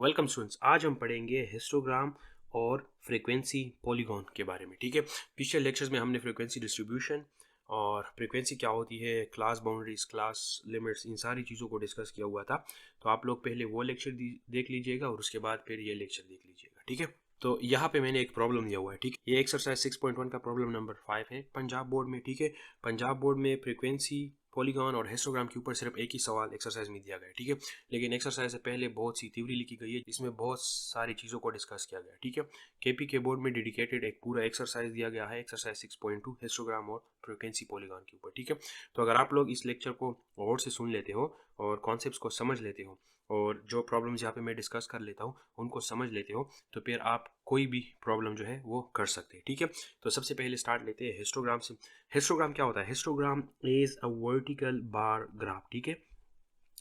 Welcome students. आज हम पढ़ेंगे हिस्टोग्राम और फ्रीक्वेंसी पॉलीगॉन के बारे में। ठीक है, पिछले लेक्चर्स में हमने फ्रीक्वेंसी डिस्ट्रीब्यूशन और फ्रीक्वेंसी क्या होती है, क्लास बाउंड्रीज, क्लास लिमिट्स, इन सारी चीज़ों को डिस्कस किया हुआ था। तो आप लोग पहले वो लेक्चर देख लीजिएगा और उसके बाद फिर ये लेक्चर देख लीजिएगा। ठीक है, तो यहाँ पे मैंने एक प्रॉब्लम दिया हुआ है। ठीक है, ये एक्सरसाइज 6.1 का प्रॉब्लम नंबर 5 है पंजाब बोर्ड में। ठीक है, पंजाब बोर्ड में फ्रीक्वेंसी, पॉलीगॉन और हिस्टोग्राम के ऊपर सिर्फ एक ही सवाल एक्सरसाइज में दिया गया है। ठीक है, लेकिन एक्सरसाइज से पहले बहुत सी थ्योरी लिखी गई है जिसमें बहुत सारी चीज़ों को डिस्कस किया गया है। ठीक है, केपी के बोर्ड में डेडिकेटेड एक पूरा एक्सरसाइज दिया गया है, एक्सरसाइज 6.2 हिस्टोग्राम और फ्रीक्वेंसी पॉलीगॉन के ऊपर। ठीक है, तो अगर आप लोग इस लेक्चर को गौर से सुन लेते हो और कॉन्सेप्ट्स को समझ लेते हो और जो प्रॉब्लम्स यहाँ पे मैं डिस्कस कर लेता हूँ उनको समझ लेते हो, तो फिर आप कोई भी प्रॉब्लम जो है वो कर सकते हैं। ठीक है, तो सबसे पहले स्टार्ट लेते हैं हिस्टोग्राम से। हिस्टोग्राम क्या होता है? Histogram is a vertical bar graph. ठीक है,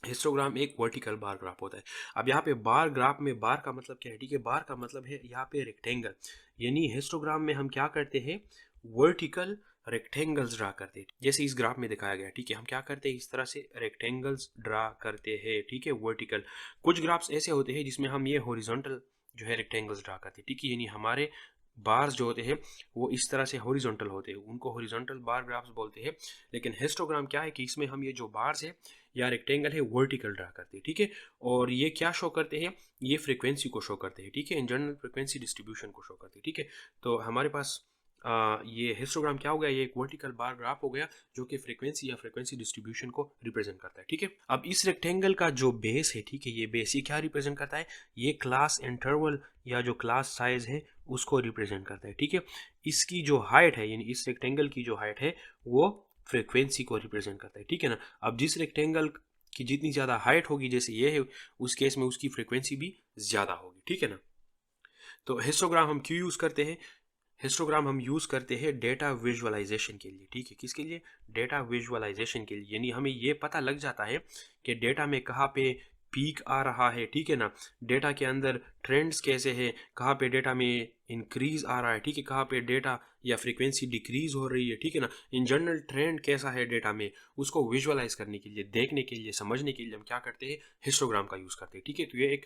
हिस्टोग्राम एक वर्टिकल बार ग्राफ होता है। अब यहाँ पे बार ग्राफ में बार का मतलब क्या है? ठीक है, बार का मतलब है यहाँ पे रेक्टेंगल, यानी हिस्टोग्राम में हम क्या करते हैं, वर्टिकल रेक्टेंगल्स ड्रा करते हैं, जैसे इस ग्राफ में दिखाया गया। ठीक है, हम क्या करते हैं, इस तरह से रेक्टेंगल्स ड्रा करते हैं। ठीक है, वर्टिकल। कुछ ग्राफ्स ऐसे होते हैं जिसमें हम ये हॉरिजॉन्टल जो है रेक्टेंगल्स ड्रा करते हैं। ठीक है, यानी हमारे बार्स जो होते हैं वो इस तरह से हॉरिजॉन्टल होते हैं, उनको हॉरिजॉन्टल बार ग्राफ्स बोलते हैं। लेकिन हिस्टोग्राम क्या है कि इसमें हम ये जो बार्स है या रेक्टेंगल है वर्टिकल ड्रा करते हैं। ठीक है, और ये क्या शो करते हैं, ये फ्रीक्वेंसी को शो करते हैं। ठीक है, इन जनरल फ्रीक्वेंसी डिस्ट्रीब्यूशन को शो करते हैं। ठीक है, तो हमारे पास ये हिस्टोग्राम क्या हो गया, ये एक वर्टिकल बार ग्राफ हो गया जो कि फ्रीक्वेंसी या फ्रीक्वेंसी डिस्ट्रीब्यूशन को रिप्रेजेंट करता है। ठीक है, अब इस रेक्टेंगल का जो बेस है, ठीक है, ये बेस ही क्या रिप्रेजेंट करता है, ये क्लास इंटरवल या जो क्लास साइज है उसको रिप्रेजेंट करता है। ठीक है, इसकी जो हाइट है, यानी इस रेक्टेंगल की जो हाइट है वो फ्रीक्वेंसी को रिप्रेजेंट करता है। ठीक है ना, अब जिस रेक्टेंगल की जितनी ज़्यादा हाइट होगी, जैसे ये है, उस केस में उसकी फ्रीक्वेंसी भी ज़्यादा होगी। ठीक है ना, तो हिस्टोग्राम हम क्यों यूज़ करते हैं? हिस्टोग्राम हम यूज़ करते हैं डेटा विजुअलाइजेशन के लिए। ठीक है, किसके लिए? डेटा विजुअलाइजेशन के लिए, यानी हमें ये पता लग जाता है कि डेटा में कहाँ पे पीक आ रहा है। ठीक है ना, डेटा के अंदर ट्रेंड्स कैसे हैं, कहाँ पे डेटा में इंक्रीज आ रहा है। ठीक है, कहाँ पे डेटा या फ्रीक्वेंसी डिक्रीज हो रही है। ठीक है ना, इन जनरल ट्रेंड कैसा है डेटा में, उसको विजुअलाइज करने के लिए, देखने के लिए, समझने के लिए हम क्या करते हैं, हिस्टोग्राम का यूज़ करते हैं। ठीक है, तो ये एक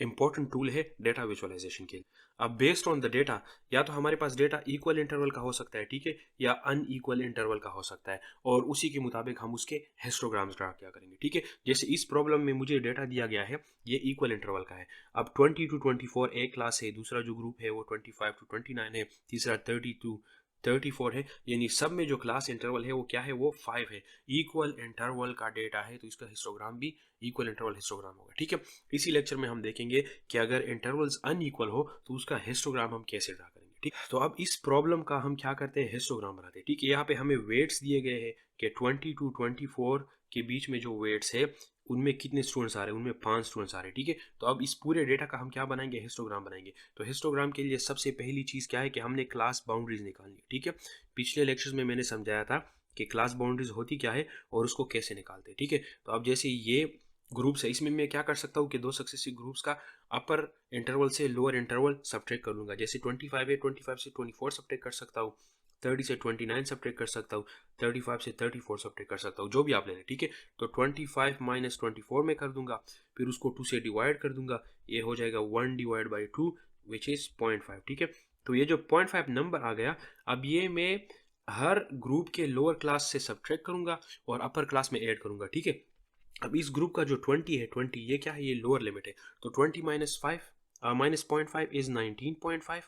इंपॉर्टेंट टूल है डेटा विजुअलाइजेशन के लिए। अब बेस्ड ऑन द डेटा, या तो हमारे पास डेटा इक्वल इंटरवल का हो सकता है, ठीक है, या अनइक्वल इंटरवल का हो सकता है, और उसी के मुताबिक हम उसके हिस्टोग्राम्स ड्रा किया करेंगे। ठीक है, जैसे इस प्रॉब्लम में मुझे डेटा दिया गया है, ये इक्वल इंटरवल का है। अब 20 to 24 एक क्लास है, दूसरा जो ग्रुप है वो 25 to 29 है, तीसरा 30 to 34 है, यानी सब में जो क्लास इंटरवल है वो क्या है, वो 5 है। इक्वल इंटरवल का डेटा है तो इसका हिस्टोग्राम भी इक्वल इंटरवल हिस्टोग्राम होगा। ठीक है, इसी लेक्चर में हम देखेंगे कि अगर इंटरवल्स अनइक्वल हो तो उसका हिस्टोग्राम हम कैसे ड्रा करेंगे। ठीक, तो अब इस प्रॉब्लम का हम क्या करते हैं, हिस्टोग्राम बनाते हैं। ठीक है, यहाँ पे हमें वेट्स दिए गए हैं कि 20 to 24 के बीच में जो वेट्स है उनमें कितने स्टूडेंट्स आ रहे हैं, उनमें 5 स्टूडेंट्स आ रहे हैं। ठीक है, तो अब इस पूरे डेटा का हम क्या बनाएंगे, हिस्टोग्राम बनाएंगे। तो हिस्टोग्राम के लिए सबसे पहली चीज़ क्या है कि हमने क्लास बाउंड्रीज निकालनी है। ठीक है, पिछले लेक्चर्स में मैंने समझाया था कि क्लास बाउंड्रीज होती क्या है और उसको कैसे निकालते हैं। ठीक है, तो अब जैसे ये ग्रुप्स है, इसमें मैं क्या कर सकता हूँ कि दो सक्सेसिव ग्रुप्स का अपर इंटरवल से लोअर इंटरवल सब्ट्रैक्ट कर लूंगा। जैसे 25 है, 25 से 24 सब्ट्रैक्ट कर सकता हूँ, 30 से 29 सब्ट्रैक्ट कर सकता हूँ, 35 से 34 सब्ट्रैक्ट कर सकता हूँ, जो भी आप ले लें। ठीक है, तो 25 माइनस 24 में कर दूंगा, फिर उसको 2 से डिवाइड कर दूंगा, ये हो जाएगा 1 डिवाइड बाई 2 विच इज़ 0.5। ठीक है, तो ये जो 0.5 नंबर आ गया, अब ये मैं हर ग्रुप के लोअर क्लास से सब्ट्रैक्ट करूंगा और अपर क्लास में ऐड करूंगा। ठीक है, अब इस ग्रुप का जो 20 है, 20 ये क्या है, ये लोअर लिमिट है, तो 20 माइनस 5 माइनस 0.5 इज 19.5,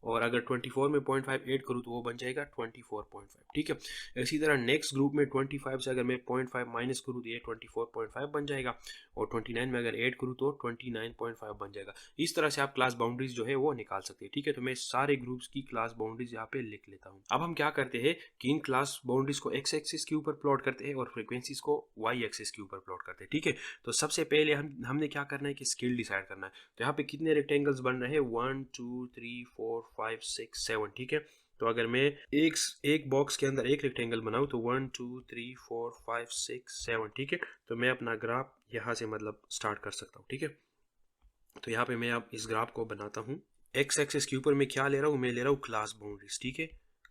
और अगर 24 में 0.5 ऐड करूँ तो वो बन जाएगा 24.5। ठीक है, इसी तरह नेक्स्ट ग्रुप में 25 से अगर मैं 0.5 माइनस करूँ तो ये 24.5 बन जाएगा, और 29 में अगर ऐड करूँ तो 29.5 बन जाएगा। इस तरह से आप क्लास बाउंड्रीज जो है वो निकाल सकते हैं। ठीक है, तो मैं सारे ग्रुप्स की क्लास बाउंड्रीज यहाँ पे लिख लेता हूँ। अब हम क्या करते हैं कि इन क्लास बाउंड्रीज को एक्स एक्सिस के ऊपर प्लॉट करते हैं और फ्रीक्वेंसीज को वाई एक्सिस के ऊपर प्लॉट करते हैं। ठीक है, तो सबसे पहले हमने क्या करना है कि स्केल डिसाइड करना है। तो यहाँ पे कितने रेक्टेंगल्स बन रहे हैं, 1 2 3 4 5 6 7। ठीक है, तो अगर मैं एक बॉक्स के अंदर एक रेक्टेंगल बनाऊं तो 1 2 3 4 5 6 7। ठीक है, तो मैं अपना ग्राफ यहाँ से मतलब स्टार्ट कर सकता हूँ। ठीक है, तो यहाँ पे मैं अब इस ग्राफ को बनाता हूँ। एक्स एक्सिस के ऊपर मैं क्या ले रहा हूँ, मैं ले रहा हूँ क्लास बाउंड्रीज। ठीक है,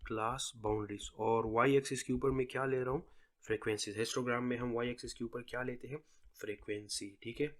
क्लास बाउंड्रीज, और वाई एक्सिस के ऊपर मैं क्या ले रहा हूँ, फ्रीक्वेंसी। हिस्टोग्राम में हम वाई एक्सिस के ऊपर क्या लेते हैं, फ्रीक्वेंसी। ठीक है,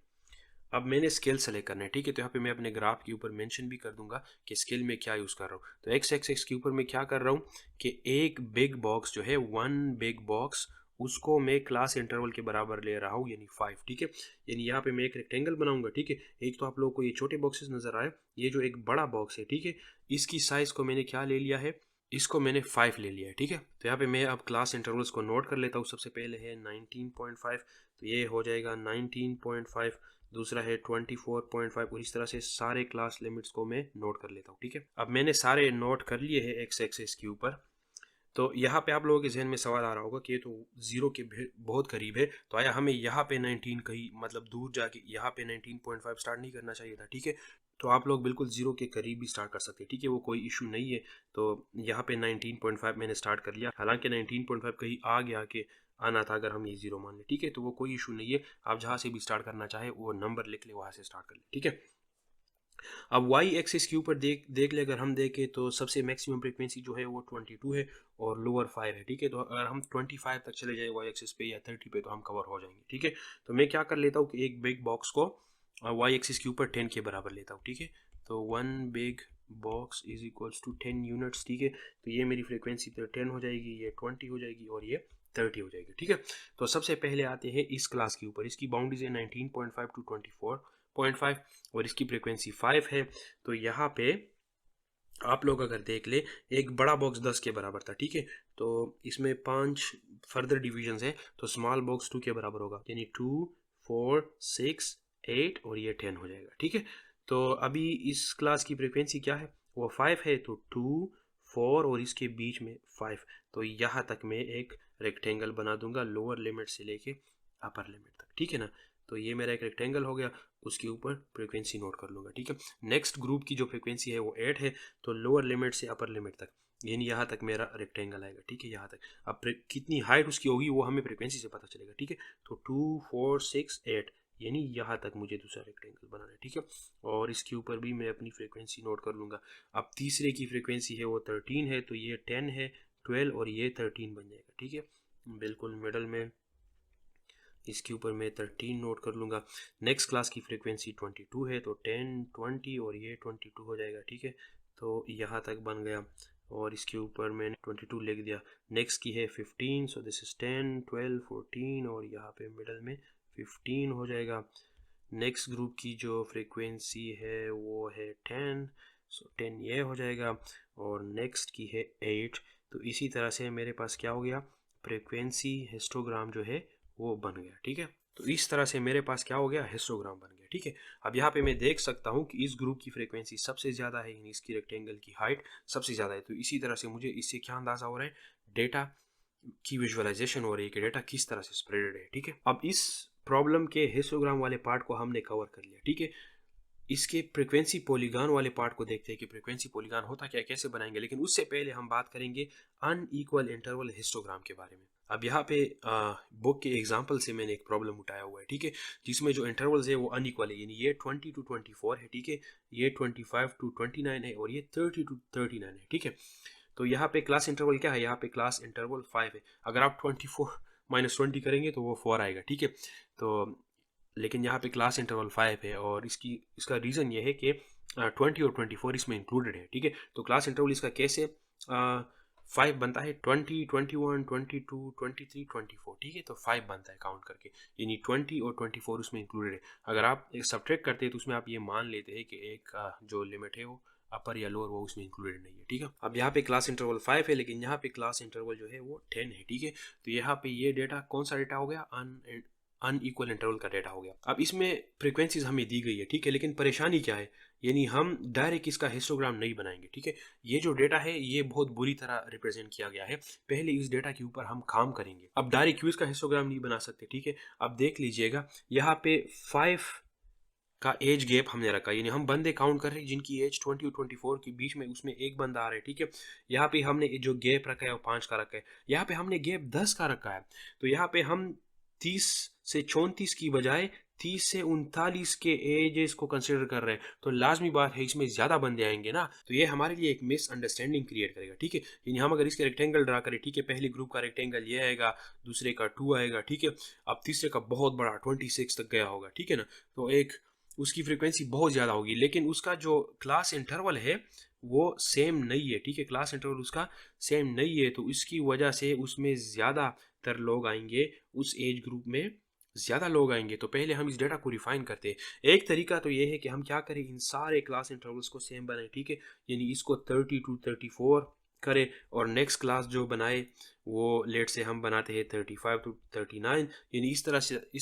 अब मैंने स्केल सेलेक्ट करना है, ठीक है। तो यहाँ पे मैं अपने ग्राफ के ऊपर मेंशन भी कर दूंगा कि स्केल में क्या यूज़ कर रहा हूँ। तो एक्स एक्सिस के ऊपर मैं क्या कर रहा हूँ कि एक बिग बॉक्स जो है, वन बिग बॉक्स, उसको मैं क्लास इंटरवल के बराबर ले रहा हूँ, यानी 5, ठीक है। यानी यहाँ पे मैं एक रेक्टेंगल बनाऊंगा, ठीक है। एक तो आप लोगों को ये छोटे बॉक्सेस नज़र आए, ये जो एक बड़ा बॉक्स है, ठीक है, इसकी साइज़ को मैंने क्या ले लिया है, इसको मैंने 5 ले लिया है, ठीक है। तो यहाँ पे मैं अब क्लास इंटरवल्स को नोट कर लेता हूँ। सबसे पहले है 19.5, तो ये हो जाएगा 19.5, दूसरा है 24.5, और इस तरह से सारे क्लास लिमिट्स को मैं नोट कर लेता हूँ, ठीक है। अब मैंने सारे नोट कर लिए हैं एक्स एक्सिस के ऊपर। तो यहाँ पे आप लोगों के जहन में सवाल आ रहा होगा कि ये तो ज़ीरो के बहुत करीब है, तो आया हमें यहाँ पे 19 कहीं मतलब दूर जाके यहाँ पे 19.5 स्टार्ट नहीं करना चाहिए था, ठीक है। तो आप लोग बिल्कुल ज़ीरो के करीब भी स्टार्ट कर सकते हैं, ठीक है, वो कोई इशू नहीं है। तो यहाँ पे 19.5 मैंने स्टार्ट कर लिया, हालांकि 19.5 कहीं आगे आके आना था अगर हम ये ज़ीरो मान लें, ठीक है। तो वो कोई इशू नहीं है, आप जहाँ से भी स्टार्ट करना चाहे वो नंबर लिख ले, वहाँ से स्टार्ट कर ले, ठीक है। अब वाई एक्सिस के ऊपर देख ले, अगर हम देखें तो सबसे मैक्सिमम फ्रीक्वेंसी जो है वो 22 है और लोअर 5 है, ठीक है। तो अगर हम 25 तक चले जाए वाई एक्सिस पे या 30 पे तो हम कवर हो जाएंगे, ठीक है। तो मैं क्या कर लेता हूँ कि एक बिग बॉक्स को वाई एक्सिस के ऊपर 10 के बराबर लेता हूँ, ठीक है। तो one big box is equals to 10 units, ठीक है। तो ये मेरी फ्रीक्वेंसी तो 10 हो जाएगी, ये 20 हो जाएगी और ये 30 हो जाएगी, ठीक है। तो सबसे पहले आते हैं इस क्लास के ऊपर, इसकी बाउंड्रीज है 19.5 टू 24.5 और इसकी फ्रीक्वेंसी 5 है। तो यहाँ पे आप लोग अगर देख ले, एक बड़ा बॉक्स 10 के बराबर था, ठीक है। तो इसमें 5 फर्दर डिविजन्स है, तो स्मॉल बॉक्स 2 के बराबर होगा, यानी 2, 4, 6, 8 और ये 10 हो जाएगा, ठीक है। तो अभी इस क्लास की फ्रीक्वेंसी क्या है, वो 5 है, तो 2, 4 और इसके बीच में 5। तो यहाँ तक मैं एक रेक्टेंगल बना दूंगा लोअर लिमिट से लेके अपर लिमिट तक, ठीक है ना। तो ये मेरा एक रेक्टेंगल हो गया, उसके ऊपर फ्रीक्वेंसी नोट कर लूँगा, ठीक है। नेक्स्ट ग्रुप की जो फ्रीक्वेंसी है वो 8 है, तो लोअर लिमिट से अपर लिमिट तक, यानी यहाँ तक मेरा रेक्टेंगल आएगा, ठीक है, यहाँ तक। अब कितनी हाइट उसकी होगी वो हमें फ्रीक्वेंसी से पता चलेगा, ठीक है। तो 2, 4, 6, 8, यानी यहाँ तक मुझे दूसरा रेक्टेंगल बनाना है, ठीक है। और इसके ऊपर भी मैं अपनी फ्रीक्वेंसी नोट कर लूँगा। अब तीसरे की फ्रीक्वेंसी है वो 13 है, तो ये 10 है, 12 और ये 13 बन जाएगा, ठीक है। बिल्कुल मिडल में इसके ऊपर मैं 13 नोट कर लूँगा। नेक्स्ट क्लास की फ्रीक्वेंसी 22 है, तो 10, 20 और ये 22 हो जाएगा, ठीक है। तो यहाँ तक बन गया और इसके ऊपर मैंने 22 लिख दिया। नेक्स्ट की है 15, सो दिस इज़ 10, 12, 14 और यहाँ पे मिडल में 15 हो जाएगा। नेक्स्ट ग्रुप की जो फ्रीक्वेंसी है वो है 10, सो 10 ये हो जाएगा। और नेक्स्ट की है 8। तो इसी तरह से मेरे पास क्या हो गया, फ्रीक्वेंसी हिस्टोग्राम जो है वो बन गया, ठीक है। तो इस तरह से मेरे पास क्या हो गया, हिस्टोग्राम बन गया, ठीक है। अब यहाँ पे मैं देख सकता हूँ कि इस ग्रुप की फ्रीक्वेंसी सबसे ज़्यादा है, यानी इसकी रेक्टेंगल की हाइट सबसे ज़्यादा है। तो इसी तरह से मुझे इससे क्या अंदाज़ा हो रहा है, डेटा की विजुअलाइजेशन हो रही है कि डेटा किस तरह से स्प्रेडेड है, ठीक है। अब इस प्रॉब्लम के हिस्टोग्राम वाले पार्ट को हमने कवर कर लिया, ठीक है। इसके फ्रीक्वेंसी पॉलीगॉन वाले पार्ट को देखते हैं कि फ्रीक्वेंसी पॉलीगॉन होता क्या, कैसे बनाएंगे। लेकिन उससे पहले हम बात करेंगे अनइक्वल इंटरवल हिस्टोग्राम के बारे में। अब यहाँ पे बुक के एग्जांपल से मैंने एक प्रॉब्लम उठाया हुआ है, ठीक है, जिसमें जो इंटरवल्स है वो अनइक्वल है, यानी ये 20 टू 24 है, ठीक है, ये 25 टू 29 है और ये 30 टू 39 है, ठीक है। तो यहाँ पे क्लास इंटरवल क्या है, यहाँ पे क्लास इंटरवल 5 है। अगर आप 24 माइनस 20 करेंगे तो वो 4 आएगा, ठीक है। तो लेकिन यहाँ पे क्लास इंटरवल 5 है और इसका रीज़न ये है कि 20 और 24 इसमें इंक्लूडेड है, ठीक है। तो क्लास इंटरवल इसका कैसे 5 बनता है, 20, 21, 22, 23, 24, ठीक है। तो 5 बनता है काउंट करके, यानी 20 और 24 उसमें इंक्लूडेड है। अगर आप एक सब्ट्रैक्ट करते हैं तो उसमें आप ये मान लेते हैं कि एक जो लिमिट है वो अपर या लोअर वो उसमें इंक्लूडेड नहीं है, ठीक है। अब यहाँ पे क्लास इंटरवल 5 है, लेकिन यहाँ पे क्लास इंटरवल जो है वो 10 है, ठीक है। तो यहाँ पे ये डेटा कौन सा डेटा हो गया, अनइक्वल इंटरवल का डेटा हो गया। अब इसमें फ्रीक्वेंसीज हमें दी गई है, ठीक है, लेकिन परेशानी क्या है, यानी हम डायरेक्ट इसका हिस्टोग्राम नहीं बनाएंगे, ठीक है। ये जो डेटा है ये बहुत बुरी तरह रिप्रेजेंट किया गया है, पहले इस डेटा के ऊपर हम काम करेंगे। अब डायरेक्ट क्यों इसका हिस्टोग्राम नहीं बना सकते, ठीक है। अब देख लीजिएगा यहाँ पे 5 का एज गैप हमने रखा, यानी हम बंदे काउंट कर रहे हैं जिनकी एज 20 और 24 के बीच में, उसमें एक बंदा आ रहा है, ठीक है। यहाँ पे हमने जो गैप रखा है वो 5 का रखा है, यहाँ पे हमने गैप 10 का रखा है। तो यहाँ पे हम 30 से 34 की बजाय 30 से 39 के एजेस को कंसिडर कर रहे हैं, तो लाजमी बात है इसमें ज़्यादा बंदे आएंगे ना, तो ये हमारे लिए एक मिसअंडरस्टैंडिंग क्रिएट करेगा, ठीक है। यानी हम अगर इसके रेक्टेंगल ड्रा करें, ठीक है, पहले ग्रुप का रेक्टेंगल ये आएगा, दूसरे का 2 आएगा, ठीक है। अब तीसरे का बहुत बड़ा 26 तक गया होगा, ठीक है ना। तो एक उसकी फ्रीक्वेंसी बहुत ज़्यादा होगी, लेकिन उसका जो क्लास इंटरवल है वो सेम नहीं है, ठीक है, क्लास इंटरवल उसका सेम नहीं है, तो इसकी वजह से उसमें ज़्यादातर लोग आएंगे, उस एज ग्रुप में ज़्यादा लोग आएंगे। तो पहले हम इस डेटा को रिफाइन करते हैं। एक तरीका तो ये है कि हम क्या करें, इन सारे क्लास इंटरवल्स को सेम बनाएं, ठीक है, यानी इसको 30 to 34 करें, और नेक्स्ट क्लास जो बनाए वो लेट से हम बनाते हैं 35 to 39, यानी इस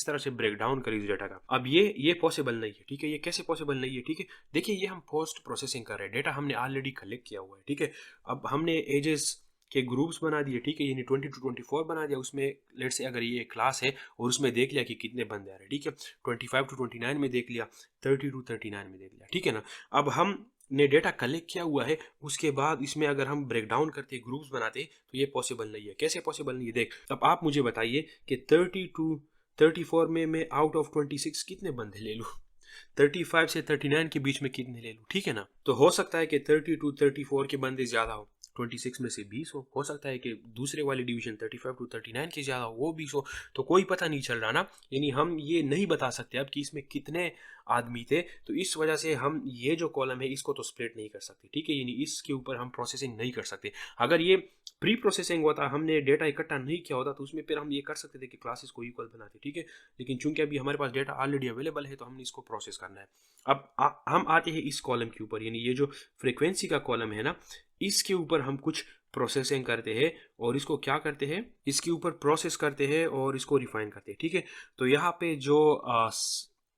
तरह से ब्रेक डाउन करें इस डेटा का। अब ये पॉसिबल नहीं है, ठीक है, ये कैसे पॉसिबल नहीं है, ठीक है, देखिए ये हम पोस्ट प्रोसेसिंग कर रहे हैं, डेटा हमने ऑलरेडी कलेक्ट किया हुआ है, ठीक है, अब हमने एजेस के ग्रुप्स बना दिए, ठीक है, यानी 20 to 24 बना दिया, उसमें लेट से अगर ये क्लास है और उसमें देख लिया कि कितने बंदे आ रहे हैं, ठीक है, 25 to 29 में देख लिया, 30 to 39 में देख लिया, ठीक है ना। अब हम ने डेटा कलेक्ट किया हुआ है, उसके बाद इसमें अगर हम ब्रेक डाउन करते ग्रुप्स बनाते तो ये पॉसिबल नहीं है। कैसे पॉसिबल नहीं है, देख अब आप मुझे बताइए कि 30 to 34 में मैं आउट ऑफ 26 कितने बंदे ले लूँ, 35 से 39 के बीच में कितने ले लूँ, ठीक है ना। तो हो सकता है कि 30 to 34 के बंदे ज़्यादा हो, 26 में से 20 हो सकता है कि दूसरे वाली डिवीजन 35 to 39 के ज़्यादा हो, वो 20 हो, तो कोई पता नहीं चल रहा ना, यानी हम ये नहीं बता सकते अब कि इसमें कितने आदमी थे, तो इस वजह से हम ये जो कॉलम है इसको तो स्प्लिट नहीं कर सकते, ठीक है, यानी इसके ऊपर हम प्रोसेसिंग नहीं कर सकते। अगर ये प्री प्रोसेसिंग होता, हमने डेटा इकट्ठा नहीं किया होता, तो उसमें फिर हम ये कर सकते थे कि क्लासेस को इक्वल बनाते, ठीक है, लेकिन चूंकि अभी हमारे पास डेटा ऑलरेडी अवेलेबल है तो हमने इसको प्रोसेस करना है। अब हम आते हैं इस कॉलम के ऊपर, यानी ये जो फ्रीक्वेंसी का कॉलम है ना, इसके ऊपर हम कुछ प्रोसेसिंग करते हैं और इसको क्या करते हैं, इसके ऊपर प्रोसेस करते हैं और इसको रिफाइन करते हैं, ठीक है। तो यहाँ पे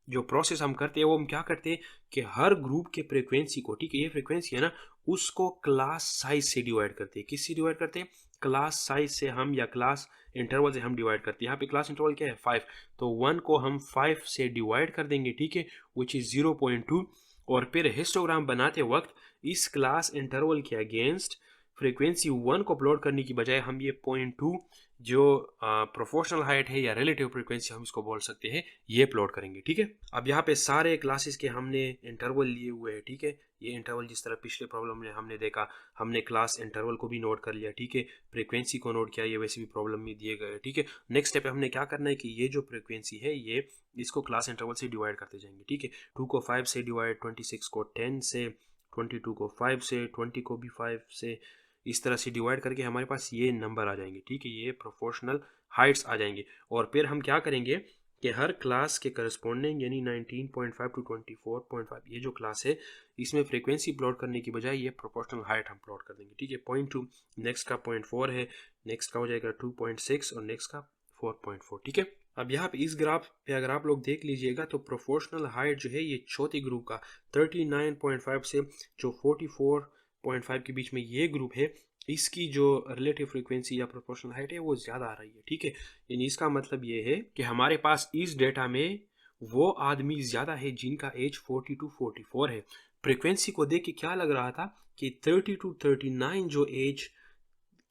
जो प्रोसेस हम करते हैं वो हम क्या करते हैं कि हर ग्रुप के फ्रीक्वेंसी को, ठीक है, ये फ्रीक्वेंसी है ना, उसको क्लास साइज से डिवाइड करते हैं। किससे डिवाइड करते हैं, क्लास साइज से हम, या क्लास इंटरवल से हम डिवाइड करते हैं। यहाँ पे क्लास इंटरवल क्या है, 5, तो 1 को हम 5 से डिवाइड कर देंगे, ठीक है, विच इज 0.2, और फिर हिस्टोग्राम बनाते वक्त इस क्लास इंटरवल के अगेंस्ट फ्रीक्वेंसी 1 को प्लॉट करने की बजाय हम ये 0.2 जो प्रोपोर्शनल हाइट है या रिलेटिव फ्रीक्वेंसी हम इसको बोल सकते हैं, ये प्लॉट करेंगे, ठीक है। अब यहाँ पे सारे क्लासेस के हमने इंटरवल लिए हुए हैं, ठीक है, ये इंटरवल जिस तरह पिछले प्रॉब्लम में हमने देखा, हमने क्लास इंटरवल को भी नोट कर लिया, ठीक है, फ्रीक्वेंसी को नोट किया, ये वैसे भी प्रॉब्लम में दिए गए, ठीक है। नेक्स्ट स्टेप हमने क्या करना है कि ये जो फ्रीक्वेंसी है ये इसको क्लास इंटरवल से डिवाइड करते जाएंगे, ठीक है, 2 को 5 से डिवाइड, 26 को 10 से, 22 को 5 से, 20 को भी 5 से, इस तरह से डिवाइड करके हमारे पास ये नंबर आ जाएंगे, ठीक है, ये प्रोपोर्शनल हाइट्स आ जाएंगे। और फिर हम क्या करेंगे कि हर क्लास के करस्पॉन्डिंग, यानी 19.5 to 24.5 ये जो क्लास है इसमें फ्रीक्वेंसी प्लॉट करने की बजाय ये प्रोपोर्शनल हाइट हम प्लॉट कर देंगे, ठीक है। 0.2, नेक्स्ट का 0.4 है, नेक्स्ट का हो जाएगा 2.6 और नेक्स्ट का 4.4, ठीक है। अब यहाँ पे इस ग्राफ पे अगर आप लोग देख लीजिएगा तो प्रोपोर्शनल हाइट जो है ये चौथी ग्रुप का 39.5 से जो 44.5 के बीच में ये ग्रुप है, इसकी जो रिलेटिव फ्रीक्वेंसी या प्रोपोर्शनल हाइट है वो ज़्यादा आ रही है, ठीक है, यानी इसका मतलब ये है कि हमारे पास इस डेटा में वो आदमी ज़्यादा है जिनका एज 40 to 44 है। फ्रीक्वेंसी को देख के क्या लग रहा था कि 30 to 39 जो एज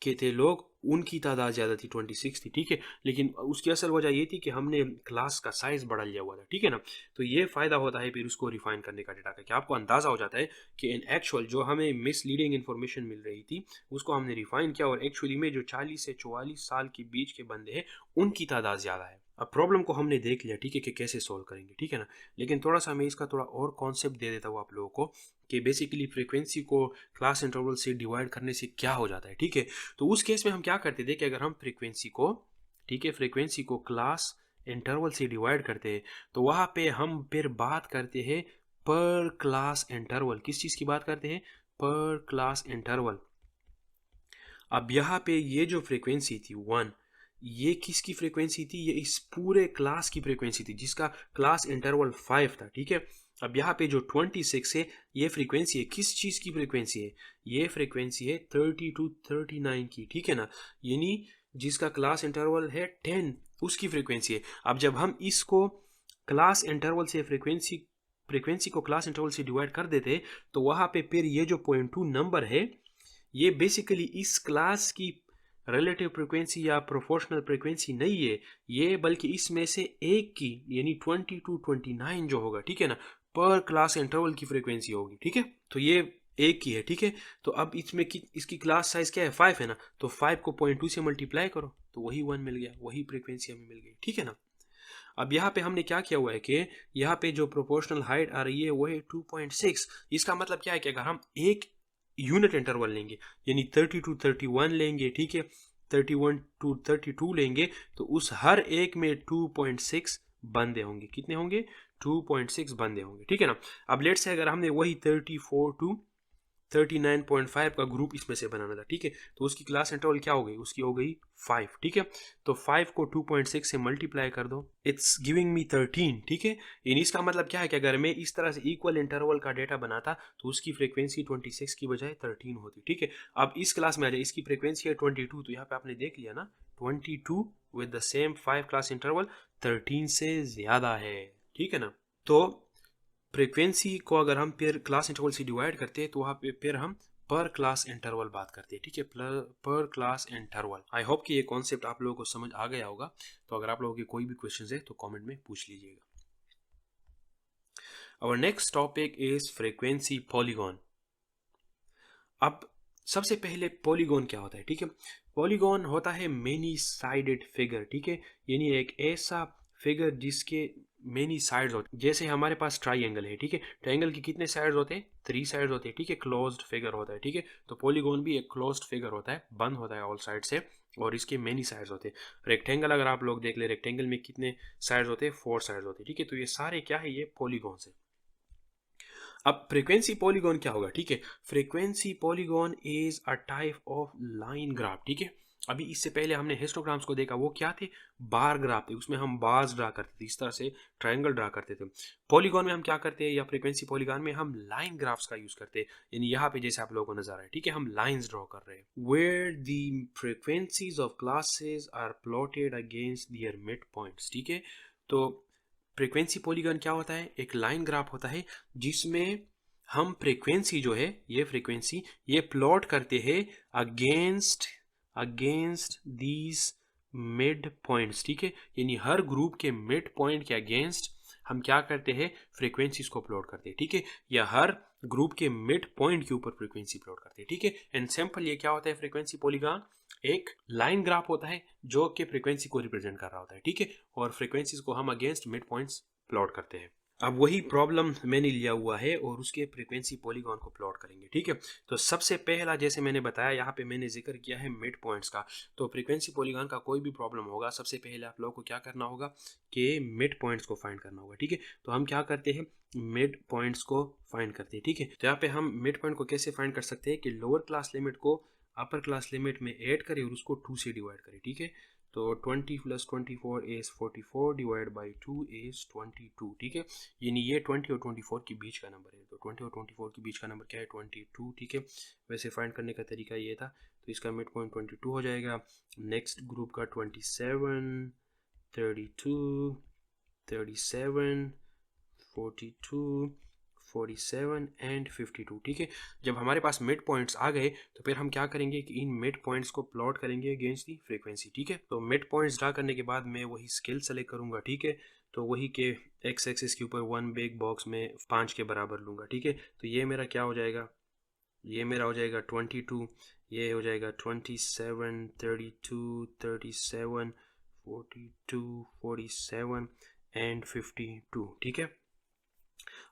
के थे लोग, उनकी तादाद ज़्यादा थी, 26 थी, ठीक है, लेकिन उसकी असल वजह ये थी कि हमने क्लास का साइज़ बढ़ा लिया हुआ था, ठीक है ना। तो ये फ़ायदा होता है फिर उसको रिफाइन करने का डेटा का, कि आपको अंदाज़ा हो जाता है कि इन एक्चुअल जो हमें मिसलीडिंग इन्फॉर्मेशन मिल रही थी उसको हमने रिफाइन किया, और एक्चुअली में जो 40 से 44 साल के बीच के बंदे हैं उनकी तादाद ज़्यादा है। अब प्रॉब्लम को हमने देख लिया, ठीक है, कि कैसे सोल्व करेंगे, ठीक है ना, लेकिन थोड़ा सा मैं इसका थोड़ा और कॉन्सेप्ट दे देता हूँ आप लोगों को कि बेसिकली फ्रीक्वेंसी को क्लास इंटरवल से डिवाइड करने से क्या हो जाता है, ठीक है। तो उस केस में हम क्या करते थे कि अगर हम फ्रीक्वेंसी को, ठीक है, फ्रीक्वेंसी को क्लास इंटरवल से डिवाइड करते हैं तो वहाँ पे हम फिर बात करते हैं पर क्लास इंटरवल। किस चीज़ की बात करते हैं, पर क्लास इंटरवल। अब यहाँ पे ये जो फ्रीक्वेंसी थी 1, ये किसकी फ्रीक्वेंसी थी, ये इस पूरे क्लास की फ्रीक्वेंसी थी जिसका क्लास इंटरवल 5 था, ठीक है। अब यहाँ पे जो 26 है ये फ्रीक्वेंसी है, किस चीज़ की फ्रीक्वेंसी है, ये फ्रीक्वेंसी है 30 to 39 की, ठीक है ना, यानी जिसका क्लास इंटरवल है 10 उसकी फ्रीक्वेंसी है। अब जब हम इसको क्लास इंटरवल से फ्रीक्वेंसी को क्लास इंटरवल से डिवाइड कर देते तो वहाँ पे फिर ये जो 0.2 नंबर है ये बेसिकली इस क्लास की रिलेटिव फ्रीक्वेंसी या प्रोपोर्शनल फ्रीक्वेंसी नहीं है, ये बल्कि इसमें से एक की, यानी 20 to 29 जो होगा, ठीक है ना, पर क्लास इंटरवल की फ्रीक्वेंसी होगी, ठीक है। तो ये एक की है, ठीक है। तो अब इसमें इसकी क्लास साइज क्या है, 5 है ना, तो 5 को 0.2 से मल्टीप्लाई करो तो वही 1 मिल गया, वही फ्रीक्वेंसी हमें मिल गई, ठीक है ना। अब यहाँ पे हमने क्या किया हुआ है कि यहाँ पे जो प्रोपोर्शनल हाइट आ रही है वो है 2.6। इसका मतलब क्या है कि अगर हम एक यूनिट इंटरवल लेंगे यानी 30 to 31 लेंगे, ठीक है, 31 to 32 लेंगे, तो उस हर एक में 2.6 बंदे होंगे। कितने होंगे? 2.6 बंदे होंगे, ठीक है ना। अब लेट्स से अगर हमने वही 34 to 39.5 का ग्रुप इसमें से बनाना था, ठीक है, तो उसकी क्लास इंटरवल क्या हो गई? उसकी हो गई 5, ठीक है। तो 5 को 2.6 से मल्टीप्लाई कर दो, इट्स गिविंग मी 13, ठीक है। यानी इसका मतलब क्या है कि अगर मैं इस तरह से इक्वल इंटरवल का डेटा बनाता तो उसकी फ्रीक्वेंसी 26 की बजाय 13 होती, ठीक है। अब इस क्लास में आ जाए, इसकी फ्रीक्वेंसी है 22, तो यहाँ पे आपने देख लिया ना, 22 with the same 5 class interval 13 से ज्यादा है, ठीक है ना। तो फ्रीक्वेंसी को अगर हम फिर क्लास इंटरवल से डिवाइड करते हैं तो वहाँ पे फिर हम पर क्लास इंटरवल बात करते हैं, ठीक है, पर क्लास इंटरवल। आई होप कि ये कॉन्सेप्ट आप लोगों को समझ आ गया होगा। तो अगर आप लोगों के कोई भी क्वेश्चन है तो कमेंट में पूछ लीजिएगा। Our next topic is frequency polygon। अब सबसे पहले पॉलीगॉन क्या होता है, ठीक है। पॉलीगॉन होता है मेनी साइडेड फिगर, ठीक है, यानी एक ऐसा फिगर जिसके मेनी साइड्स होते हैं। जैसे हमारे पास ट्राइंगल है, ठीक है, ट्राइंगल के कितने साइड्स होते हैं? 3 साइड्स होते हैं, ठीक है, क्लोज्ड फिगर होता है, ठीक है। तो पॉलीगॉन भी एक क्लोज्ड फिगर होता है, बंद होता है ऑल साइड से, और इसके मेनी साइड्स होते हैं। रेक्टेंगल अगर आप लोग देख ले, रेक्टेंगल में कितने साइड्स होते हैं? 4 साइड्स होते हैं, ठीक है। तो ये सारे क्या है? ये पॉलीगॉन से। अब फ्रीक्वेंसी पॉलीगॉन क्या होगा, ठीक है। Frequency polygon is a type of line graph, ठीक है। अभी इससे पहले हमने हिस्टोग्राम्स को देखा, वो क्या थे? बार ग्राफ थे, उसमें हम बार्स ड्रा करते थे, इस तरह से ट्रायंगल ड्रा करते थे। पॉलीगॉन में हम क्या करते हैं, या फ्रीक्वेंसी पॉलीगॉन में हम लाइन ग्राफ्स का यूज करते हैं, यानी यहाँ पे जैसे आप लोगों को नजर आ रहा है, ठीक है, हम लाइंस ड्रॉ कर रहे हैं, where the frequencies of classes are plotted against their mid points, ठीक है। तो फ्रीक्वेंसी पॉलीगॉन क्या होता है? एक लाइन ग्राफ होता है जिसमें हम फ्रीक्वेंसी जो है, ये फ्रीक्वेंसी ये प्लॉट करते हैं अगेंस्ट दीज मिड पॉइंट्स, ठीक है। यानी हर ग्रुप के मिड पॉइंट के अगेंस्ट हम क्या करते हैं? फ्रीक्वेंसीज को प्लॉट करते हैं, ठीक है, या हर ग्रुप के मिड पॉइंट के ऊपर फ्रीक्वेंसी प्लॉट करते हैं, ठीक है। एंड सिंपल ये क्या होता है? फ्रीक्वेंसी पॉलीगॉन एक लाइन ग्राफ होता है जो कि फ्रीक्वेंसी को रिप्रेजेंट कर रहा होता है, ठीक है, और फ्रीक्वेंसीज को हम अगेंस्ट मिड पॉइंट्स प्लॉट करते हैं। अब वही प्रॉब्लम मैंने लिया हुआ है और उसके फ्रीक्वेंसी पॉलीगॉन को प्लॉट करेंगे, ठीक है। तो सबसे पहला जैसे मैंने बताया, यहाँ पे मैंने जिक्र किया है मिड पॉइंट्स का। तो फ्रीक्वेंसी पॉलीगॉन का कोई भी प्रॉब्लम होगा, सबसे पहले आप लोगों को क्या करना होगा कि मिड पॉइंट्स को फाइंड करना होगा, ठीक है। तो हम क्या करते हैं? मिड पॉइंट्स को फाइंड करते हैं, ठीक है। तो यहाँ पे हम मिड पॉइंट को कैसे फाइंड कर सकते हैं कि लोअर क्लास लिमिट को अपर क्लास लिमिट में ऐड करें और उसको 2 से डिवाइड करें, ठीक है। तो 20 + 24 इज 44 डिवाइड बाई 2 इज 22, ठीक है। यानी ये 20 और 24 के बीच का नंबर है। तो 20 और 24 के बीच का नंबर क्या है? 22, ठीक है। वैसे फाइंड करने का तरीका ये था, तो इसका मिड पॉइंट 22 हो जाएगा। नेक्स्ट ग्रुप का 27, 32, 37, 42, 47 एंड 52, ठीक है। जब हमारे पास मिड पॉइंट्स आ गए तो फिर हम क्या करेंगे कि इन मिड पॉइंट्स को प्लॉट करेंगे अगेंस्ट दी फ्रीक्वेंसी, ठीक है। तो मिड पॉइंट्स ड्रा करने के बाद मैं वही स्केल सेलेक्ट करूंगा, ठीक है। तो वही के एक्स एक्सिस के ऊपर 1 बिग बॉक्स में 5 के बराबर लूंगा, ठीक है। तो ये मेरा क्या हो जाएगा? ये मेरा हो जाएगा 22, ये हो जाएगा 27, 32, 37, 42, 47 एंड 52, ठीक है।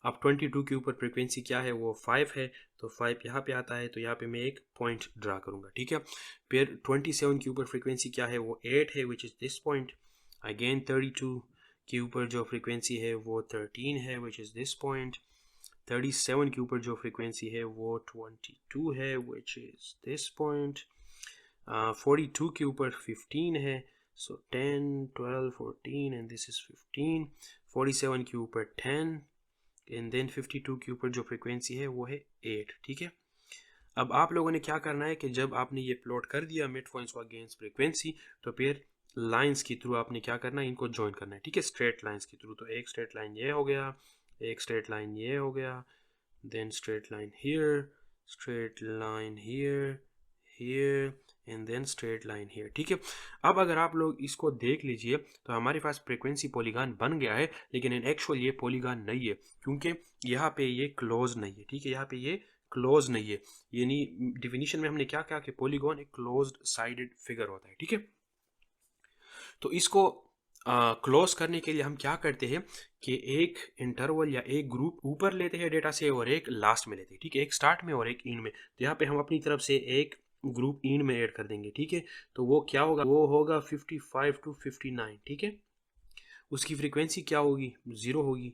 अब 22 के ऊपर फ्रीक्वेंसी क्या है? वो 5 है, तो 5 यहाँ पे आता है, तो यहाँ पे मैं एक पॉइंट ड्रा करूंगा, ठीक है। फिर 27 के ऊपर फ्रीक्वेंसी क्या है? वो 8 है, which is this point. Again 32 के ऊपर जो फ्रीक्वेंसी है वो 13 है, विच इज़ दिस पॉइंट। 37 के ऊपर जो फ्रीक्वेंसी है वो 22 है, विच इज़ दिस पॉइंट। 42 के ऊपर 15 है, सो 10, 12, 14 एंड दिस इज़ 15। 47 के ऊपर 10 एंड देन 52 के ऊपर जो फ्रीक्वेंसी है वो है 8, ठीक है। अब आप लोगों ने क्या करना है कि जब आपने ये प्लॉट कर दिया मिड पॉइंट्स को अगेंस्ट फ्रीक्वेंसी, तो फिर लाइंस के थ्रू आपने क्या करना है? इनको ज्वाइन करना है, ठीक है, स्ट्रेट लाइंस के थ्रू। तो एक स्ट्रेट लाइन ये हो गया, एक स्ट्रेट लाइन ये हो गया, then straight line here, straight line here, here and then straight line here, ठीक है। अब अगर आप लोग इसको देख लीजिए तो हमारे पास फ्रीक्वेंसी पॉलीगॉन बन गया है, लेकिन इन एक्चुअल ये पॉलीगॉन नहीं है, क्योंकि यहाँ पे ये क्लोज नहीं है, ठीक है, यहाँ पे ये क्लोज नहीं है। यानी डिफिनीशन में हमने क्या कहा कि पॉलीगॉन एक क्लोज्ड साइडेड फिगर होता है, ठीक है। तो इसको क्लोज करने के लिए हम क्या करते हैं कि एक इंटरवल या एक ग्रुप ऊपर लेते हैं डेटा से और एक लास्ट में लेते हैं, ठीक है, एक स्टार्ट में और एक एंड में। तो यहाँ पे हम अपनी तरफ से एक ग्रुप एंड में ऐड कर देंगे, ठीक है। तो वो क्या होगा, वो होगा 55 to 59, ठीक है। उसकी फ्रीक्वेंसी क्या होगी, 0 होगी,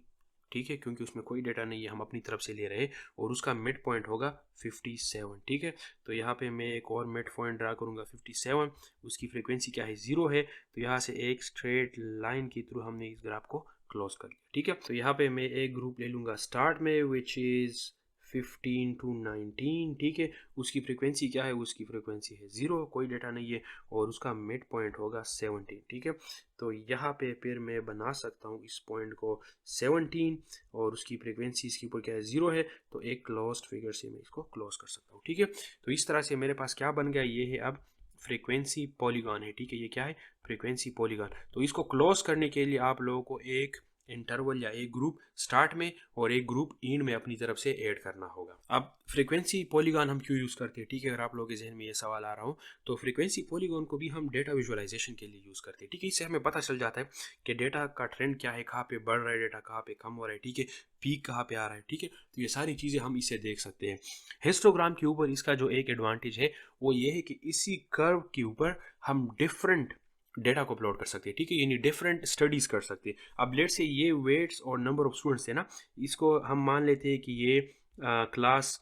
ठीक है, क्योंकि उसमें कोई डेटा नहीं है, हम अपनी तरफ से ले रहे हैं। और उसका मिड पॉइंट होगा 57, ठीक है। तो यहाँ पे मैं एक और मिड पॉइंट ड्रा करूँगा 57, उसकी फ्रीक्वेंसी क्या है, 0 है। तो यहाँ से एक स्ट्रेट लाइन के थ्रू हमने इस ग्राफ को क्लोज कर लिया, ठीक है। तो यहाँ पे मैं एक ग्रुप ले लूँगा स्टार्ट में विच इज़ 15 to 19, ठीक है। उसकी फ्रीक्वेंसी क्या है, उसकी फ्रीक्वेंसी है 0, कोई डेटा नहीं है। और उसका मिड पॉइंट होगा 17, ठीक है। तो यहाँ पे फिर मैं बना सकता हूँ इस पॉइंट को 17, और उसकी फ्रीक्वेंसी इसके ऊपर क्या है, 0 है। तो एक क्लोज्ड फिगर से मैं इसको क्लोज कर सकता हूँ, ठीक है। तो इस तरह से मेरे पास क्या बन गया, ये है अब फ्रीक्वेंसी पॉलीगॉन है, ठीक है। ये क्या है, फ्रीक्वेंसी पॉलीगॉन। तो इसको क्लोज करने के लिए आप लोगों को एक इंटरवल या एक ग्रुप स्टार्ट में और एक ग्रुप एंड में अपनी तरफ से ऐड करना होगा। अब फ्रीक्वेंसी पॉलीगॉन हम क्यों यूज़ करते हैं, ठीक है, अगर आप लोगों के जहन में ये सवाल आ रहा हो, तो फ्रीक्वेंसी पॉलीगॉन को भी हम डेटा विजुअलाइजेशन के लिए यूज़ करते हैं, ठीक है। इससे हमें पता चल जाता है कि डेटा का ट्रेंड क्या है, कहाँ पे बढ़ रहा है डेटा, कहाँ पे कम हो रहा है, ठीक है, पीक कहाँ पे आ रहा है, ठीक है। तो ये सारी चीज़ें हम इससे देख सकते हैं। हिस्टोग्राम के ऊपर इसका जो एक एडवांटेज है वो ये है कि इसी कर्व के ऊपर हम डिफरेंट डेटा को प्लॉट कर सकते हैं, ठीक है, यानी डिफरेंट स्टडीज कर सकते हैं। अब लेट से ये वेट्स और नंबर ऑफ स्टूडेंट्स है ना, इसको हम मान लेते हैं कि ये क्लास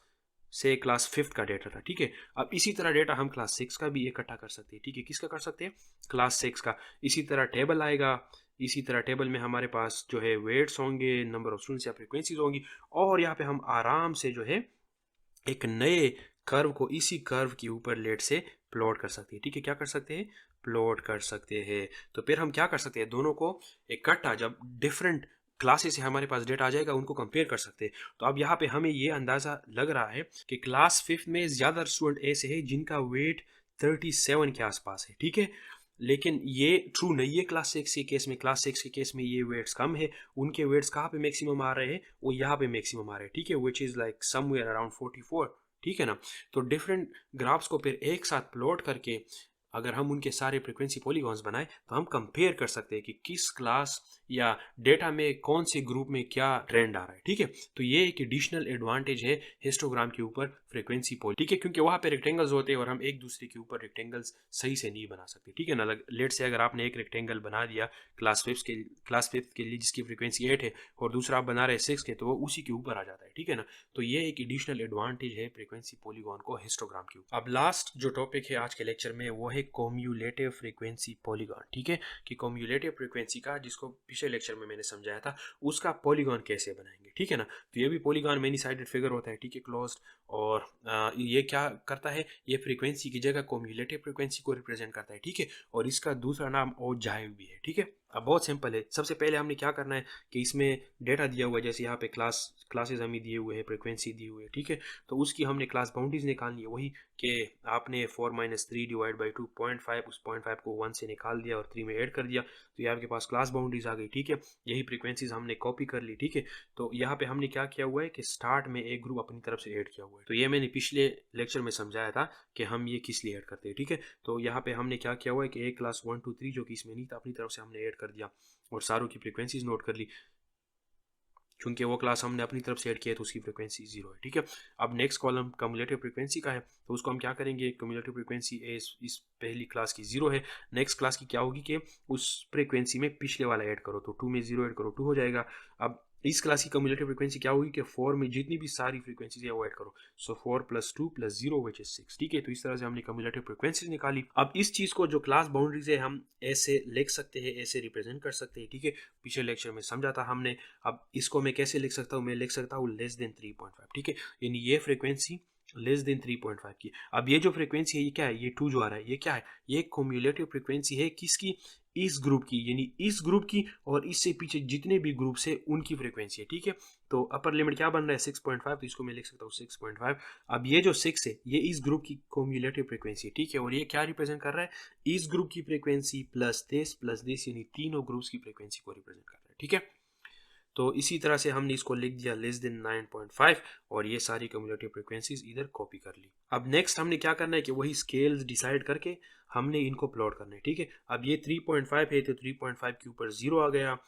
5th का डेटा था, ठीक है। अब इसी तरह डेटा हम क्लास 6 का भी इकट्ठा कर सकते हैं, ठीक है। किसका कर सकते हैं, क्लास 6 का। इसी तरह टेबल आएगा, इसी तरह टेबल में हमारे पास जो है वेट्स होंगे, नंबर ऑफ स्टूडेंट्स या फ्रिक्वेंसीज होंगी। और यहाँ पे हम आराम से जो है एक नए कर्व को इसी कर्व के ऊपर लेट से प्लॉट कर सकते हैं, ठीक है। क्या कर सकते हैं, प्लॉट कर सकते हैं। तो फिर हम क्या कर सकते हैं, दोनों को इकट्ठा, जब डिफरेंट क्लासेस से हमारे पास डेटा आ जाएगा, उनको कंपेयर कर सकते हैं। तो अब यहाँ पे हमें ये अंदाज़ा लग रहा है कि क्लास 5 में ज़्यादा स्टूडेंट ऐसे हैं जिनका वेट 37 के आसपास है, ठीक है। लेकिन ये ट्रू नहीं है क्लास 6 के केस में। क्लास 6 के केस में ये वेट्स कम है, उनके वेट्स कहाँ पे मैक्सिमम आ रहे हैं, वो यहाँ पे मैक्सिमम आ रहे हैं, ठीक है, which is like somewhere around 44, ठीक है ना। तो डिफरेंट ग्राफ्स को फिर एक साथ प्लॉट करके अगर हम उनके सारे फ्रिक्वेंसी पॉलीगॉन्स बनाए तो हम कंपेयर कर सकते हैं कि किस क्लास या डेटा में कौन से ग्रुप में क्या ट्रेंड आ रहा है, ठीक है। तो ये एक एडिशनल एडवांटेज है हिस्टोग्राम के ऊपर फ्रिक्वेंसी पॉली, ठीक है, क्योंकि वहाँ पे रेक्टेंगल्स होते हैं और हम एक दूसरे के ऊपर रेक्टेंगल्स सही से नहीं बना सकते, ठीक है ना। लेट से अगर आपने एक रेक्टेंगल बना दिया क्लास 5th के लिए जिसकी फ्रिक्वेंसी 8 है और दूसरा आप बना रहे 6 के, तो वो उसी के ऊपर आ जाता है, ठीक है ना। तो ये एक एडिशनल एडवांटेज है फ्रिक्वेंसी पॉलीगॉन को हिस्टोग्राम के ऊपर। अब लास्ट जो टॉपिक है आज के लेक्चर में वो है कम्युलेटिव फ्रीक्वेंसी पॉलीगॉन, ठीक है, कि कम्युलेटिव फ्रीक्वेंसी का, जिसको पिछले लेक्चर में मैंने समझाया था, उसका पॉलीगॉन कैसे बनाएंगे, ठीक है ना। तो ये भी पॉलीगॉन मेनी साइडेड फिगर होता है, ठीक है, क्लोज्ड। और ये क्या करता है, ये फ्रीक्वेंसी की जगह कम्युलेटिव फ्रीक्वेंसी को रिप्रेजेंट करता है, ठीक है। और इसका दूसरा नाम ओजाइव भी है, ठीक है। अब बहुत सिंपल है, सबसे पहले हमने क्या करना है कि इसमें डेटा दिया हुआ है, जैसे यहाँ पे क्लासेस हमें दिए हुए हैं, फ्रीक्वेंसी दी हुई है, ठीक है। तो उसकी हमने क्लास बाउंड्रीज निकालनी है, वही कि आपने 4 - 3 डिवाइड बाई 2.5, उस 0.5 को 1 से निकाल दिया और 3 में ऐड कर दिया, तो ये आपके पास क्लास बाउंड्रीज आ गई, ठीक है। यही फ्रीक्वेंसीज हमने कॉपी कर ली, ठीक है। तो यहाँ पे हमने क्या किया हुआ है कि स्टार्ट में एक ग्रुप अपनी तरफ से ऐड किया हुआ है। तो ये मैंने पिछले लेक्चर में समझाया था कि हम ये किस लिए ऐड करते हैं, ठीक है। तो यहाँ पे हमने क्या किया हुआ है कि एक क्लास 1 2 3 जो कि इसमें नहीं था, अपनी तरफ से हमने ऐड कर दिया और सारों की फ्रीक्वेंसीज नोट कर ली, क्योंकि वो क्लास हमने अपनी तरफ से ऐड किया तो उसकी फ्रीक्वेंसी 0 है, ठीक है। अब नेक्स्ट कॉलम कम्युलेटिव फ्रीक्वेंसी का है, तो उसको हम क्या करेंगे, कम्युलेटिव फ्रीक्वेंसी इस पहली क्लास की 0 है, नेक्स्ट क्लास की क्या होगी कि उस फ्रीक्वेंसी में पिछले वाला ऐड करो, तो 2 में 0 ऐड करो 2 हो जाएगा। अब इस क्लास की कम्युलेटिव फ्रीक्वेंसी क्या होगी कि 4 में जितनी भी सारी फ्रीक्वेंसीज है वो ऐड करो, सो 4 + 2 + 0 विच इज 6, ठीक है। तो इस तरह से हमने कम्युलेटिव फ्रीक्वेंसीज निकाली। अब इस चीज़ को जो क्लास बाउंड्रीज है हम ऐसे लिख सकते हैं, ऐसे रिप्रेजेंट कर सकते हैं, ठीक है, पिछले लेक्चर में समझा था हमने। अब इसको मैं कैसे लिख सकता हूँ, मैं लिख सकता हूँ लेस देन 3.5, ठीक है, यानी ये फ्रीक्वेंसी लेस देन 3.5 की। अब ये जो फ्रीक्वेंसी है ये क्या है, ये 2 जो आ रहा है ये क्या है, ये कम्युलेटिव फ्रीक्वेंसी है किसकी, इस ग्रुप की, यानी इस ग्रुप की और इससे पीछे जितने भी ग्रुप है उनकी फ्रीक्वेंसी है, ठीक है। तो अपर लिमिट क्या बन रहा है 6.5, तो इसको मैं लिख सकता हूँ 6.5। अब ये जो 6 है ये इस ग्रुप की कम्युलेटिव फ्रीक्वेंसी है, ठीक है। और ये क्या रिप्रेजेंट कर रहा है, इस ग्रुप की फ्रीक्वेंसी प्लस दिस, यानी तीनों ग्रुप्स की फ्रीक्वेंसी को रिप्रेजेंट कर रहा है, ठीक है। तो इसी तरह से हमने इसको लिख दिया लेस देन 9.5 और ये सारी कम्युलेटिव फ्रिक्वेंसीज इधर कॉपी कर ली। अब नेक्स्ट हमने क्या करना है कि वही स्केल्स डिसाइड करके हमने इनको प्लॉट करना है, ठीक है। अब ये 3.5 है तो 3.5 के ऊपर 0 आ गया,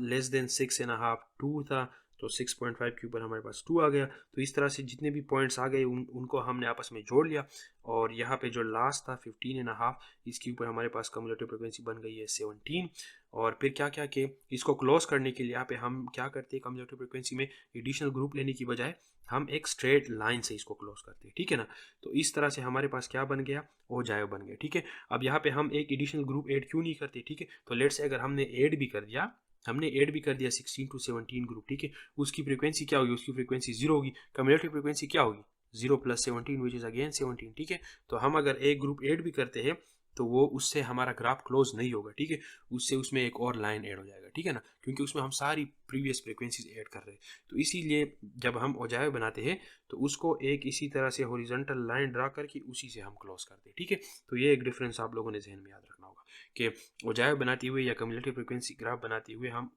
लेस देन 6.5 2 था तो 6.5 के ऊपर हमारे पास 2 आ गया। तो इस तरह से जितने भी पॉइंट्स आ गए उनको हमने आपस में जोड़ लिया और यहाँ पे जो लास्ट था 15.5 इसके ऊपर हमारे पास कम्युलेटिव फ्रिक्वेंसी बन गई है 17। और फिर क्या क्या कि इसको क्लोज करने के लिए यहाँ पे हम क्या करते हैं, कम्युलेटिव फ्रिक्वेंसी में एडिशनल ग्रुप लेने की बजाय हम एक स्ट्रेट लाइन से इसको क्लोज करते हैं, ठीक है ना। तो इस तरह से हमारे पास क्या बन गया, ओजायो बन गया, ठीक है। अब यहाँ पे हम एक एडिशनल ग्रुप ऐड क्यों नहीं करते, ठीक है। तो लेट्स से अगर हमने ऐड भी कर दिया 16 to 17 ग्रुप, ठीक है, उसकी फ्रीक्वेंसी क्या होगी, उसकी फ्रीक्वेंसी 0 होगी। कम्युलेटिव फ्रीक्वेंसी क्या होगी 0 + 17 विच इज अगेन 17, ठीक है। तो हम अगर एक ग्रुप ऐड भी करते हैं तो वो उससे हमारा ग्राफ क्लोज नहीं होगा, ठीक है, उससे उसमें एक और लाइन ऐड हो जाएगा, ठीक है ना, क्योंकि उसमें हम सारी प्रीवियस फ्रीक्वेंसीज ऐड कर रहे हैं। तो इसीलिए जब हम ओजायो बनाते हैं तो उसको एक इसी तरह से हॉरिजॉन्टल लाइन ड्रा करके उसी से हम क्लोज करते हैं, ठीक है। तो ये एक डिफरेंस आप लोगों ने जहन में याद रखना होगा कि ओजायो बनाते हुए या कम्युलेटिव फ्रीक्वेंसी ग्राफ बनाते हुए हम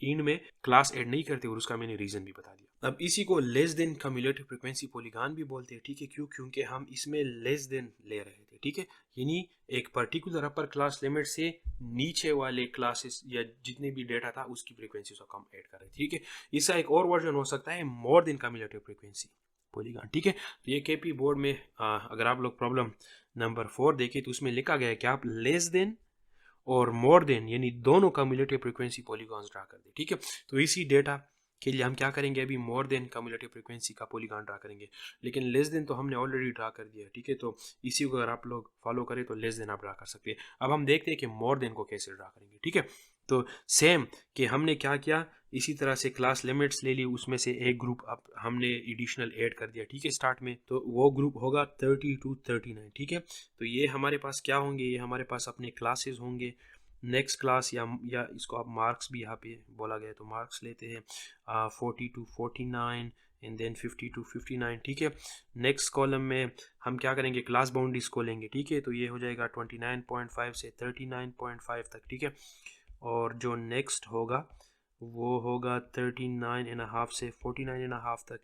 इन में क्लास ऐड नहीं करते और उसका मैंने रीजन भी बता दिया। अब इसी को less than cumulative frequency polygon भी बोलते हैं, ठीक है। क्यों, क्योंकि हम इसमें लेस देन ले रहे थे, ठीक है, यानी एक पर्टिकुलर अपर क्लास लिमिट से नीचे वाले क्लासेस या जितने भी डेटा था उसकी फ्रीक्वेंसी को कम ऐड कर रहे थे, ठीक है। इसका एक और वर्जन हो सकता है more than cumulative frequency polygon, ठीक है। तो ये केपी बोर्ड में अगर आप लोग प्रॉब्लम नंबर 4 देखें तो उसमें लिखा गया है कि आप लेस देन और मोर देन यानी दोनों कम्युलेटिव फ्रीक्वेंसी पॉलीगॉन्स ड्रा कर दे, ठीक है। तो इसी डेटा के लिए हम क्या करेंगे, अभी मोर देन कम्युलेटिव फ्रीक्वेंसी का पॉलीगॉन ड्रा करेंगे, लेकिन लेस देन तो हमने ऑलरेडी ड्रा कर दिया है, ठीक है। तो इसी को अगर आप लोग फॉलो करें तो लेस देन आप ड्रा कर सकते हैं। अब हम देखते हैं कि मोर देन को कैसे ड्रा करेंगे, ठीक है। तो सेम कि हमने क्या किया, इसी तरह से क्लास लिमिट्स ले ली, उसमें से एक ग्रुप अब हमने एडिशनल ऐड कर दिया, ठीक है, स्टार्ट में। तो वो ग्रुप होगा 30 to 39, ठीक है। तो ये हमारे पास क्या होंगे, ये हमारे पास अपने क्लासेस होंगे। नेक्स्ट क्लास या इसको आप मार्क्स भी यहाँ पे बोला गया तो मार्क्स लेते हैं 40 to 49 एंड देन 50 to 59, ठीक है। नेक्स्ट कॉलम में हम क्या करेंगे, क्लास बाउंड्रीज को लेंगे, ठीक है। तो ये हो जाएगा 29.5 से 39.5 तक, ठीक है। और जो नेक्स्ट होगा वो होगा 39.5 से 49.5 तक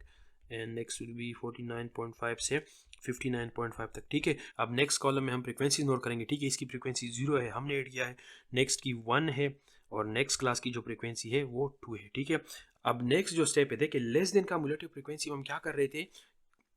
एंड नेक्स्ट विल बी 49.5 से 59.5 तक, ठीक है। अब नेक्स्ट कॉलम में हम फ्रीक्वेंसी नोट करेंगे, ठीक है। इसकी फ्रीक्वेंसी 0 है, हमने ऐड किया है। नेक्स्ट की 1 है और नेक्स्ट क्लास की जो फ्रीक्वेंसी है वो 2 है, ठीक है। अब नेक्स्ट जो स्टेप है, देखिए लेस देन का कम्युलेटिव फ्रीक्वेंसी हम क्या कर रहे थे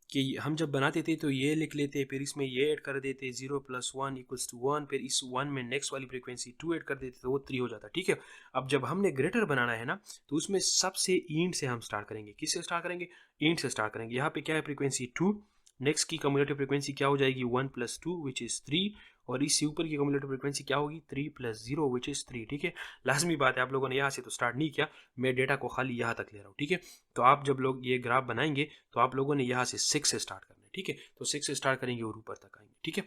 कि हम जब बनाते थे तो ये लिख लेते, फिर इसमें ये ऐड कर देते 0 + 1 = 1, फिर इस 1 में नेक्स्ट वाली फ्रीक्वेंसी 2 ऐड कर देते तो वो 3 हो जाता, ठीक है। अब जब हमने ग्रेटर बनाना है ना तो उसमें सबसे इंड से हम स्टार्ट करेंगे। किससे स्टार्ट करेंगे, इंड से स्टार्ट करेंगे। यहाँ पे क्या है, फ्रीक्वेंसी 2, नेक्स्ट की कम्युलेटिव फ्रीक्वेंसी क्या हो जाएगी 1 + 2 विच इज़ 3, और इससे ऊपर की कम्युलेटिव फ्रीक्वेंसी क्या होगी 3 + 0 विच इज़ 3, ठीक है। लाजमी बात है आप लोगों ने यहाँ से तो स्टार्ट नहीं किया, मैं डेटा को खाली यहाँ तक ले रहा हूँ, ठीक है। तो आप जब लोग ये ग्राफ बनाएंगे तो आप लोगों ने यहाँ से 6 से स्टार्ट करना है, ठीक है। तो 6 से स्टार्ट करेंगे और ऊपर तक आएंगे, ठीक है।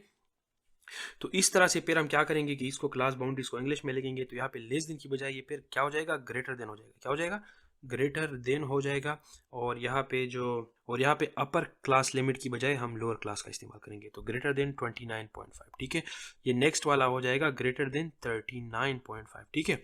तो इस तरह से फिर हम क्या करेंगे कि इसको क्लास बाउंड्रीज को इंग्लिश में लिखेंगे, तो यहाँ पे लेस देन की बजाय ये फिर क्या हो जाएगा, ग्रेटर देन हो जाएगा। क्या हो जाएगा, ग्रेटर देन हो जाएगा। और यहाँ पे अपर क्लास लिमिट की बजाय हम लोअर क्लास का इस्तेमाल करेंगे, तो ग्रेटर देन 29.5, ठीक है। ये नेक्स्ट वाला हो जाएगा ग्रेटर देन 39.5, ठीक है।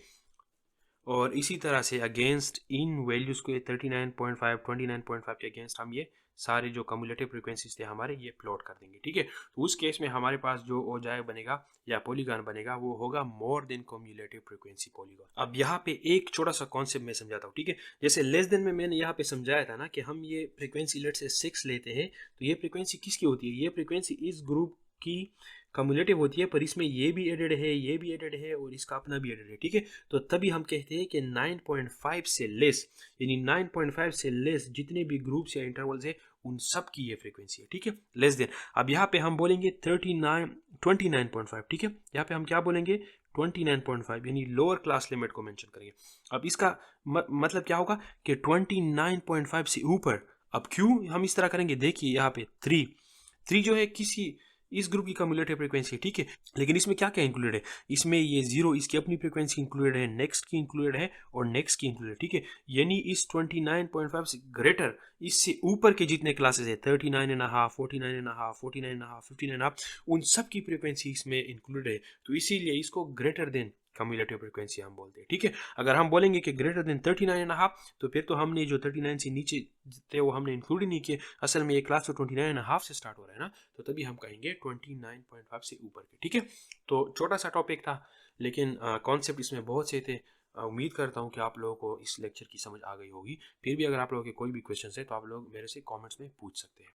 और इसी तरह से अगेंस्ट इन वैल्यूज़ को 39.5 29.5 के अगेंस्ट हम ये सारे जो कम्युलेटिव फ्रीक्वेंसीज थे हमारे ये प्लॉट कर देंगे, ठीक है। तो उस केस में हमारे पास जो ओजाय बनेगा या पॉलीगॉन बनेगा वो होगा more than cumulative frequency polygon. अब यहाँ पे एक छोटा सा कॉन्सेप्ट मैं समझाता हूँ, ठीक है। जैसे लेस देन में मैंने यहाँ पे समझाया था ना कि हम ये फ्रीक्वेंसी लेट से 6 लेते हैं, तो ये फ्रीक्वेंसी किसकी होती है, ये फ्रीक्वेंसी इस ग्रुप की कम्युलेटिव होती है, पर इसमें ये भी एडेड है, ये भी एडेड है और इसका अपना भी एडेड है, ठीक है। तो तभी हम कहते हैं कि 9.5 से लेस, यानी 9.5 से लेस जितने भी ग्रुप्स या इंटरवल्स है उन सब की ये फ्रीक्वेंसी है, ठीक है, लेस देन। अब यहाँ पे हम बोलेंगे 29.5, ठीक है। यहाँ पे हम क्या बोलेंगे 29.5, यानी लोअर क्लास लिमिट को मेंशन करेंगे। अब इसका मतलब क्या होगा कि 29.5 से ऊपर। अब क्यों हम इस तरह करेंगे, देखिए यहाँ पे 3 जो है किसी इस ग्रुप की कम्युलेटिव फ्रीक्वेंसी है, ठीक है। लेकिन इसमें क्या क्या इंक्लूडेड है, इसमें ये 0 इसकी अपनी फ्रीक्वेंसी इंक्लूडेड है, नेक्स्ट की इंक्लूडेड है और नेक्स्ट की इंक्लूडेड, ठीक है। यानी इस 29.5 से ग्रेटर, इससे ऊपर के जितने क्लासेस है 39.5 49.5 49.5 15.5 उन सब की फ्रीक्वेंसी इसमें इंक्लूडेड है। तो इसीलिए इसको ग्रेटर देन कम्युलेटिव फ्रिक्वेंसी हम बोलते हैं, ठीक है। अगर हम बोलेंगे कि ग्रेटर देन 39.5 तो फिर तो हमने जो 39 से नीचे थे वो हमने इंक्लूड ही नहीं किए। असल में ये क्लास तो 29.5 से स्टार्ट हो रहा है ना, तो तभी हम कहेंगे 29.5 से ऊपर के, ठीक है। तो छोटा सा टॉपिक था, लेकिन कॉन्सेप्ट इसमें बहुत से थे। उम्मीद करता हूँ कि आप लोगों को इस लेक्चर की समझ आ गई होगी। फिर भी अगर आप लोगों के कोई भी क्वेश्चन है तो आप लोग मेरे से कमेंट्स में पूछ सकते हैं।